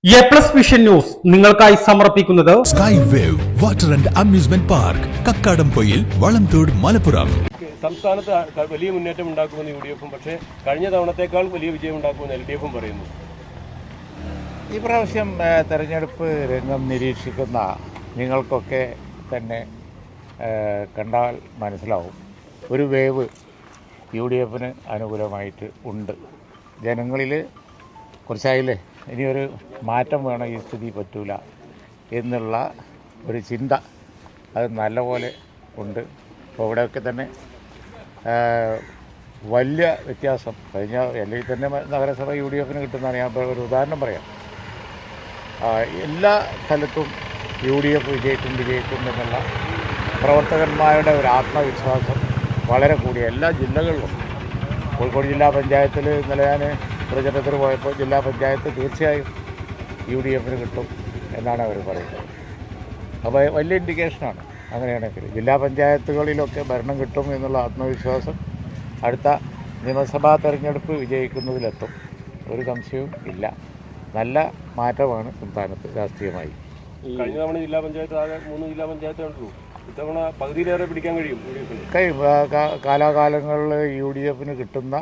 A plus vision news നിങ്ങൾക്കായി സമർപ്പിക്കുന്നത് sky wave water and amusement park Kakkadampoyil Valamthode Malappuram. സംസ്ഥാനത്ത് വലിയ മുന്നേറ്റം ഉണ്ടാക്കുമെന്ന് UDF-ഉം പക്ഷേ കഴിഞ്ഞ തവണത്തേക്കാൾ വലിയ വിജയം ഉണ്ടാക്കുമെന്ന് LDF-ഉം പറയുന്നു. ഈ പ്രാവശ്യം തെരഞ്ഞെടുപ്പ് രംഗം നിരീക്ഷിക്കുന്ന നിങ്ങൾക്കൊക്കെ തന്നെ കണ്ടാൽ മനസ്സിലാവും, ഒരു വേവ് UDF-ന് അനുകൂലമായിട്ട് ഉണ്ട്. ജനങ്ങളിൽ കുറച്ചായില്ലേ, ഇനിയൊരു മാറ്റം വേണം, ഈ സ്ഥിതി പറ്റൂല എന്നുള്ള ഒരു ചിന്ത അത് നല്ലപോലെ ഉണ്ട്. അപ്പോൾ ഇവിടെയൊക്കെ തന്നെ വലിയ വ്യത്യാസം കഴിഞ്ഞ അല്ലെങ്കിൽ തന്നെ നഗരസഭ UDF-ന് കിട്ടുന്നതാണ്. ഞാൻ ഒരു ഉദാഹരണം പറയാം. എല്ലാ സ്ഥലത്തും UDF വിജയിക്കും എന്നുള്ള പ്രവർത്തകന്മാരുടെ ഒരു ആത്മവിശ്വാസം വളരെ കൂടിയ എല്ലാ ജില്ലകളിലും. കോഴിക്കോട് ജില്ലാ പഞ്ചായത്തിൽ ഇന്നലെ ഞാൻ പ്രചരണത്തിന് പോയപ്പോൾ ജില്ലാ പഞ്ചായത്ത് തീർച്ചയായും UDF-ന് കിട്ടും എന്നാണ് അവർ പറയുന്നത്. അപ്പോൾ വലിയ ഇൻഡിക്കേഷനാണ്. അങ്ങനെയാണെങ്കിൽ ജില്ലാ പഞ്ചായത്തുകളിലൊക്കെ ഭരണം കിട്ടും എന്നുള്ള ആത്മവിശ്വാസം അടുത്ത നിയമസഭാ തെരഞ്ഞെടുപ്പ് വിജയിക്കുന്നതിലെത്തും, ഒരു സംശയവും ഇല്ല. നല്ല മാറ്റമാണ് സംസ്ഥാനത്ത് രാഷ്ട്രീയമായി. കഴിഞ്ഞ തവണ ജില്ലാ പഞ്ചായത്ത് ആകെ 3 ജില്ലാ പഞ്ചായത്ത് കണ്ടു. ഇത്തവണ പകുതിയിലേറെ പിടിക്കാൻ കഴിയും UDF-ന്. കാലാകാലങ്ങളിൽ UDF-ന് കിട്ടുന്ന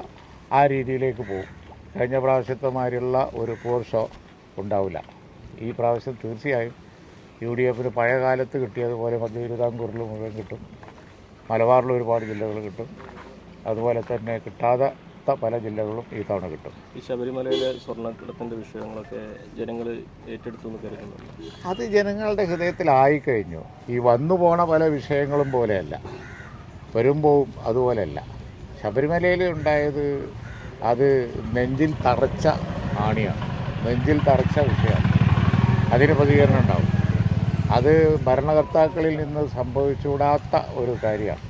ആ രീതിയിലേക്ക് പോകും. കഴിഞ്ഞ പ്രാവശ്യത്തെമാരിയുള്ള ഒരു പോർ ഷോ ഉണ്ടാവില്ല. ഈ പ്രാവശ്യം തീർച്ചയായും UDF-ന് പഴയ കാലത്ത് കിട്ടിയതുപോലെ മധ്യ തിരുവിതാംകൂറിൽ മുഴുവൻ കിട്ടും, മലബാറിൽ ഒരുപാട് ജില്ലകൾ കിട്ടും, അതുപോലെ തന്നെ കിട്ടാത്ത പല ജില്ലകളും ഈ തവണ കിട്ടും. ഈ ശബരിമലയിലെ സ്വർണ്ണക്കടത്തിൻ്റെ വിഷയങ്ങളൊക്കെ ജനങ്ങൾ ഏറ്റെടുത്തു എന്ന് കരുതുന്നുണ്ട്. അത് ജനങ്ങളുടെ ഹൃദയത്തിലായിക്കഴിഞ്ഞു. ഈ വന്നു പോണ പല വിഷയങ്ങളും പോലെയല്ല, വരുമ്പോവും അതുപോലെയല്ല. ശബരിമലയിൽ ഉണ്ടായത് അത് നെഞ്ചിൽ തറച്ച ആണിയാണ്, നെഞ്ചിൽ തറച്ച വിഷയമാണ്. അതിന് പ്രതികരണം ഉണ്ടാവും. അത് ഭരണകർത്താക്കളിൽ നിന്ന് സംഭവിച്ചുകൂടാത്ത ഒരു കാര്യമാണ്.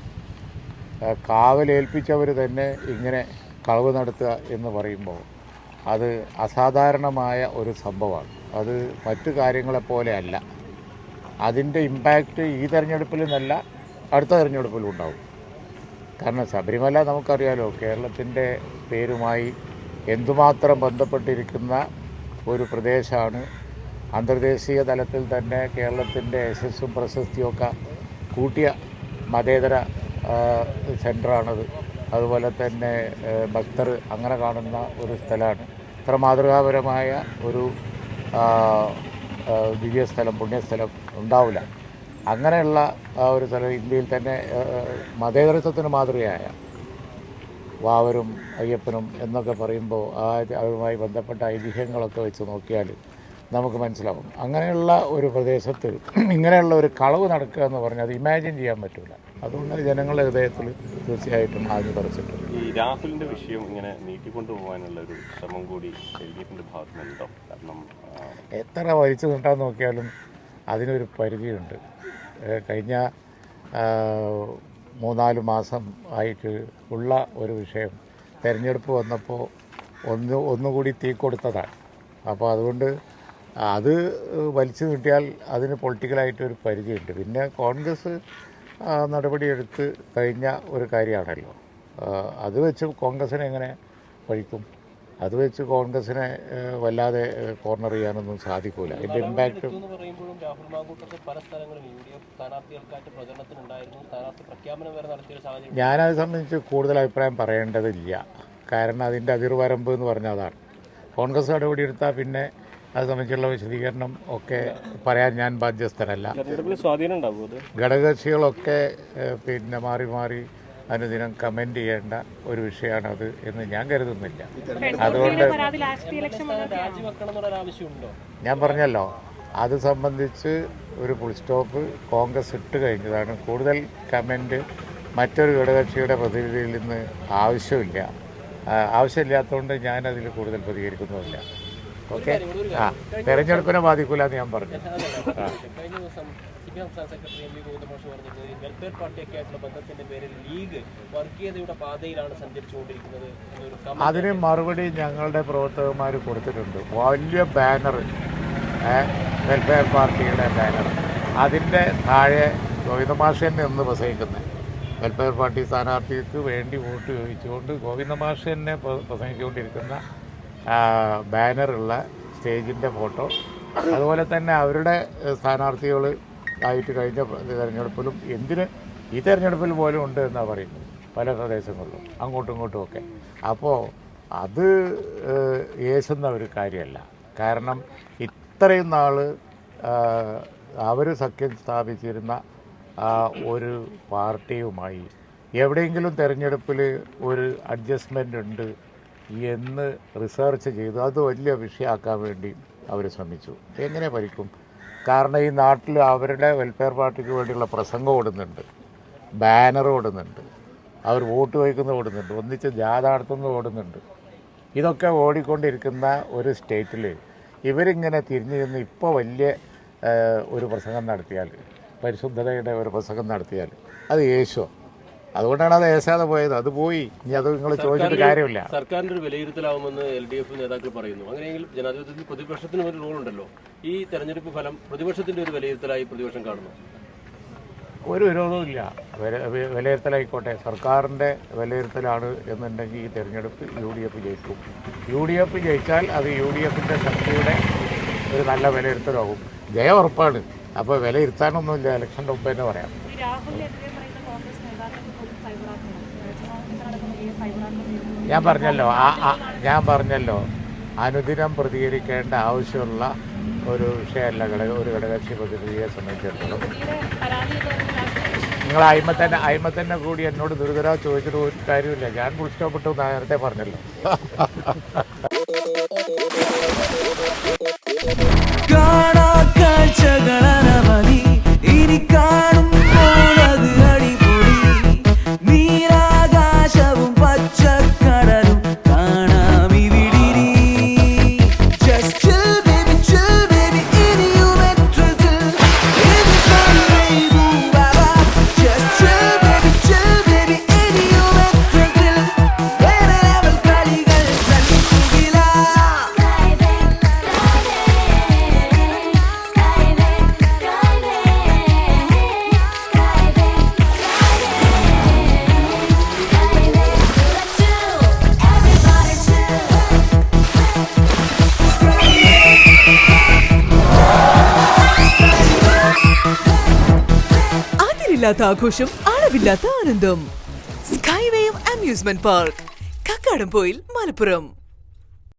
കാവലേൽപ്പിച്ചവർ തന്നെ ഇങ്ങനെ കളവ് നടത്തുക എന്ന് പറയുമ്പോൾ അത് അസാധാരണമായ ഒരു സംഭവമാണ്. അത് മറ്റു കാര്യങ്ങളെപ്പോലെ അല്ല. അതിൻ്റെ ഇമ്പാക്റ്റ് ഈ തെരഞ്ഞെടുപ്പിൽ നിന്നല്ല അടുത്ത തെരഞ്ഞെടുപ്പിലും ഉണ്ടാവും. കാരണം ശബരിമല നമുക്കറിയാലോ, കേരളത്തിൻ്റെ പേരുമായി എന്തുമാത്രം ബന്ധപ്പെട്ടിരിക്കുന്ന ഒരു പ്രദേശമാണ്. അന്തർദേശീയ തലത്തിൽ തന്നെ കേരളത്തിൻ്റെ യശസ്സും പ്രശസ്തിയൊക്കെ കൂട്ടിയ മതേതര സെൻ്ററാണത്. അതുപോലെ തന്നെ ഭക്തർ അങ്ങനെ കാണുന്ന ഒരു സ്ഥലമാണ്. ഇത്ര മാതൃകാപരമായ ഒരു ദിവ്യസ്ഥലം, പുണ്യസ്ഥലം ഉണ്ടാവില്ല. അങ്ങനെയുള്ള ഒരു സ്ഥലം ഇന്ത്യയിൽ തന്നെ മതേതരത്വത്തിന് മാതൃകയായ വാവരും അയ്യപ്പനും എന്നൊക്കെ പറയുമ്പോൾ അതുമായി ബന്ധപ്പെട്ട ഐതിഹ്യങ്ങളൊക്കെ വെച്ച് നോക്കിയാൽ നമുക്ക് മനസ്സിലാവും. അങ്ങനെയുള്ള ഒരു പ്രദേശത്ത് ഇങ്ങനെയുള്ള ഒരു കളവ് നടക്കുക എന്ന് പറഞ്ഞാൽ അത് ഇമാജിൻ ചെയ്യാൻ പറ്റില്ല. അതുകൊണ്ട് ജനങ്ങളുടെ ഹൃദയത്തിൽ തീർച്ചയായിട്ടും ആദ്യം പറിച്ചിട്ടുണ്ട്. ഈ രാഹുലിൻ്റെ വിഷയം ഇങ്ങനെ നീട്ടിക്കൊണ്ടു പോകാനുള്ള ഒരു ശ്രമം കൂടി LDF-ൻ്റെ ഭാഗത്തുനിന്നുണ്ടോ? കാരണം എത്ര വലിച്ചു നീട്ടാൻ നോക്കിയാലും അതിനൊരു പരിധിയുണ്ട്. കഴിഞ്ഞ 3-4 മാസം ആയിട്ട് ഉള്ള ഒരു വിഷയം തിരഞ്ഞെടുപ്പ് വന്നപ്പോൾ ഒന്നുകൂടി തീ കൊടുത്തതാണ്. അപ്പോൾ അതുകൊണ്ട് അത് വലിച്ചു നീട്ടിയാൽ അതിന് പൊളിറ്റിക്കലായിട്ടൊരു പരിധിയുണ്ട്. പിന്നെ കോൺഗ്രസ് നടപടിയെടുത്ത് കഴിഞ്ഞ ഒരു കാര്യമാണല്ലോ. അത് വെച്ച് കോൺഗ്രസിനെ എങ്ങനെ പഴിക്കും? അത് വെച്ച് കോൺഗ്രസിനെ വല്ലാതെ കോർണർ ചെയ്യാനൊന്നും സാധിക്കില്ല. അതിൻ്റെ ഇമ്പാക്റ്റ് ഞാനത് സംബന്ധിച്ച് കൂടുതൽ അഭിപ്രായം പറയേണ്ടതില്ല. കാരണം അതിൻ്റെ അതിർവരമ്പ് എന്ന് പറഞ്ഞാൽ അതാണ്. കോൺഗ്രസ് നടപടിയെടുത്താൽ പിന്നെ അത് സംബന്ധിച്ചുള്ള വിശദീകരണം ഒക്കെ പറയാൻ ഞാൻ ബാധ്യസ്ഥനല്ല. ഘടകകക്ഷികളൊക്കെ പിന്നെ മാറി മാറി അനുദിനം കമൻറ്റ് ചെയ്യേണ്ട ഒരു വിഷയമാണത് എന്ന് ഞാൻ കരുതുന്നില്ല. അതുകൊണ്ട് ഞാൻ പറഞ്ഞല്ലോ, അത് സംബന്ധിച്ച് ഒരു ഫുൾ സ്റ്റോപ്പ് കോൺഗ്രസ് ഇട്ട് കഴിഞ്ഞതാണ്. കൂടുതൽ കമൻറ്റ് മറ്റൊരു ഘടകകക്ഷിയുടെ പ്രതിനിധിയിൽ നിന്ന് ആവശ്യമില്ലാത്തതുകൊണ്ട് ഞാനതിൽ കൂടുതൽ പ്രതികരിക്കുന്നുമില്ല. ഓക്കെ, തെരഞ്ഞെടുപ്പിനെ ബാധിക്കില്ല എന്ന് ഞാൻ പറഞ്ഞു. അതിന് മറുപടി ഞങ്ങളുടെ പ്രവർത്തകന്മാർ കൊടുത്തിട്ടുണ്ട്. വലിയ ബാനർ, വെൽഫെയർ പാർട്ടിയുടെ ബാനർ, അതിൻ്റെ താഴെ ഗോവിന്ദമാഷനെ ഒന്ന് പ്രസംഗിക്കുന്നത്. വെൽഫെയർ പാർട്ടി സ്ഥാനാർത്ഥിക്ക് വേണ്ടി വോട്ട് ചോദിച്ചുകൊണ്ട് ഗോവിന്ദമാഷനെ പ്രസംഗിച്ചുകൊണ്ടിരിക്കുന്ന ബാനറുള്ള സ്റ്റേജിൻ്റെ ഫോട്ടോ, അതുപോലെ തന്നെ അവരുടെ സ്ഥാനാർത്ഥികൾ ആയിട്ട് കഴിഞ്ഞ തിരഞ്ഞെടുപ്പിലും ഈ തിരഞ്ഞെടുപ്പിൽ പോലും ഉണ്ട് എന്നാണ് പറയുന്നത് പല പ്രദേശങ്ങളിലും അങ്ങോട്ടും ഇങ്ങോട്ടും ഒക്കെ. അപ്പോൾ അത് ഏശുന്ന ഒരു കാര്യമല്ല. കാരണം ഇത്രയും നാൾ അവർ സഖ്യം സ്ഥാപിച്ചിരുന്ന ഒരു പാർട്ടിയുമായി എവിടെയെങ്കിലും തിരഞ്ഞെടുപ്പിൽ ഒരു അഡ്ജസ്റ്റ്മെൻ്റ് ഉണ്ട് എന്ന് റിസർച്ച് ചെയ്തു അത് വലിയ വിഷയമാക്കാൻ വേണ്ടി അവർ ശ്രമിച്ചു. എങ്ങനെ ഭരിക്കും? കാരണം ഈ നാട്ടിൽ അവരുടെ വെൽഫെയർ പാർട്ടിക്ക് വേണ്ടിയുള്ള പ്രസംഗം ഓടുന്നുണ്ട്, ബാനർ ഓടുന്നുണ്ട്, അവർ വോട്ട് വയ്ക്കുന്നത് ഓടുന്നുണ്ട്, ഒന്നിച്ച് ജാഥ നടത്തുന്നത് ഓടുന്നുണ്ട്. ഇതൊക്കെ ഓടിക്കൊണ്ടിരിക്കുന്ന ഒരു സ്റ്റേറ്റിൽ ഇവരിങ്ങനെ തിരിഞ്ഞു നിന്ന് ഇപ്പോൾ വലിയ ഒരു പ്രസംഗം നടത്തിയാൽ, പരിശുദ്ധതയുടെ ഒരു പ്രസംഗം നടത്തിയാൽ അത് യേശോ. അതുകൊണ്ടാണ് അത് ഏശാതെ പോയത്. അത് പോയി. ഇനി അത് നിങ്ങൾ ചോദിച്ചിട്ട് കാര്യമില്ല. സർക്കാരിന്റെ ഒരു വിലയിരുത്തലാവുമെന്ന് LDF നേതാക്കൾ പറയുന്നു. അങ്ങനെയെങ്കിൽ ജനാധിപത്യത്തിൽ പ്രതിപക്ഷത്തിനും ഒരു റോളുണ്ടല്ലോ. ഈ തെരഞ്ഞെടുപ്പ് ഫലം പ്രതിപക്ഷത്തിന്റെ ഒരു വിലയിരുത്തലായി പ്രതിപക്ഷം കാണുന്നു. ഒരു വിരോധവും ഇല്ല. വിലയിരുത്തലായിക്കോട്ടെ, സർക്കാരിൻ്റെ വിലയിരുത്തലാണ് എന്നുണ്ടെങ്കിൽ ഈ തെരഞ്ഞെടുപ്പ് UDF ജയിക്കും. UDF ജയിച്ചാൽ അത് UDFിൻ്റെ ശക്തിയുടെ ഒരു നല്ല വിലയിരുത്തലാകും. ജയം ഉറപ്പാണ്. അപ്പോൾ വിലയിരുത്താനൊന്നുമില്ല, ഇലക്ഷൻ്റെ മുമ്പ് തന്നെ പറയാം. ഞാൻ പറഞ്ഞല്ലോ അനുദിനം പ്രതികരിക്കേണ്ട ആവശ്യമുള്ള ഒരു വിഷയമല്ല ഒരു ഘടകകക്ഷി പ്രതിനിധിയെ സംബന്ധിച്ചിടത്തോളം. നിങ്ങൾ അയിമ തന്നെ കൂടി എന്നോട് ദുരിതരാ ചോദിച്ചിട്ട് ഒരു കാര്യമില്ല. ഞാൻ ഫുൾ സ്റ്റോപ്പ് ഇട്ടു നേരത്തെ പറഞ്ഞല്ലോ. അതിരില്ലാത്ത ആഘോഷം, അളവില്ലാത്ത ആനന്ദം. Skywave amusement park, Kakkadampoyil, Malappuram.